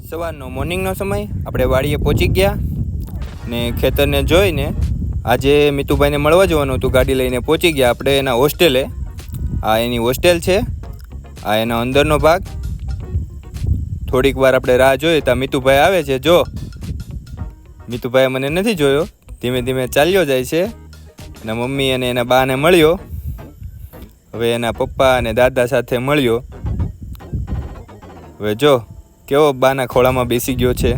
સવારનો મોર્નિંગનો સમય આપણે વાડીએ પહોંચી ગયા ને ખેતરને જોઈને આજે મિતુભાઈને મળવા જવાનું હતું. ગાડી લઈને પહોંચી ગયા આપણે એના હોસ્ટેલે. આ એની હોસ્ટેલ છે, આ એનો અંદરનો ભાગ. થોડીક વાર આપણે રાહ જોઈએ ત્યાં મિતુભાઈ આવે છે. જો મિતુભાઈ મને નથી જોયો, ધીમે ધીમે ચાલ્યો જાય છે. એના મમ્મી અને એના બાને મળ્યો, હવે એના પપ્પા અને દાદા સાથે મળ્યો. હવે જો કેવો બાના ખોળામાં બેસી ગયો છે.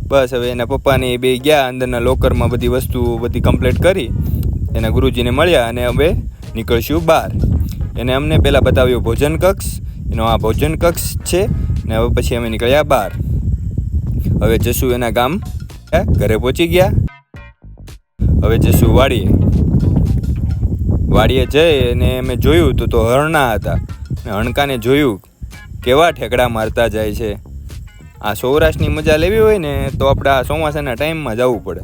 બસ હવે એના પપ્પાને બે ગયા અંદરના લોકરમાં બધી વસ્તુ બધી કમ્પ્લીટ કરી એના ગુરુજીને મળ્યા અને હવે નીકળશું બહાર. એને અમને પહેલાં બતાવ્યો ભોજન કક્ષ, એનો આ ભોજન કક્ષ છે ને હવે પછી અમે નીકળ્યા બહાર. હવે જશું એના ગામ. ઘરે પહોંચી ગયા, હવે જશું વાડીએ. વાડીએ જઈ અને અમે જોયું તો હરણા હતા ને હણકાને જોયું કેવા ઠેકડા મારતા જાય છે. આ સૌરાષ્ટ્રની મજા લેવી હોય ને તો આપણે આ ચોમાસાના ટાઈમમાં જવું પડે,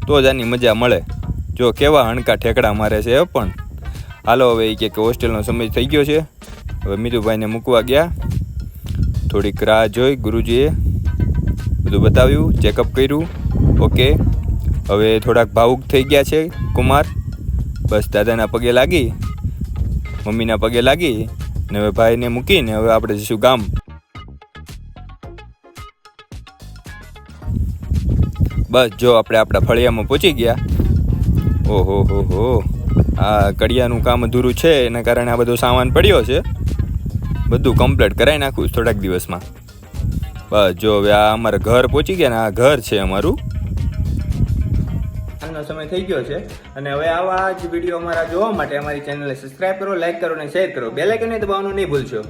તો જ આની મજા મળે. જો કેવા હણકા ઠેકડા મારે છે. પણ હાલો હવે એ કે હોસ્ટેલનો સમય થઈ ગયો છે. હવે મિતુભાઈને મૂકવા ગયા. થોડીક રાહ જોઈ, ગુરુજીએ બધું બતાવ્યું, ચેકઅપ કર્યું. ઓકે, હવે થોડાક ભાવુક થઈ ગયા છે કુમાર. બસ દાદાના પગે લાગી, મમ્મીના પગે લાગી ને હવે ભાઈને મૂકીને હવે આપણે જઈશું ગામ. બસ જો આપણે આપણા ફળિયામાં પહોંચી ગયા. ઓહો હો હો, આ કડિયાનું કામ અધૂરું છે એના કારણે આ બધો સામાન પડ્યો છે. બધું કમ્પ્લીટ કરાવી નાખું થોડાક દિવસમાં. બસ જો હવે આ અમારા ઘર પહોંચી ગયા ને આ ઘર છે અમારું. આજનો સમય થઈ ગયો છે અને હવે આવા જ વિડીયો અમારા જોવા માટે અમારી ચેનલને સબસ્ક્રાઈબ કરો, લાઈક કરો અને શેર કરો. બેલ આઇકનને દબાવવાનું નહીં ભૂલશો.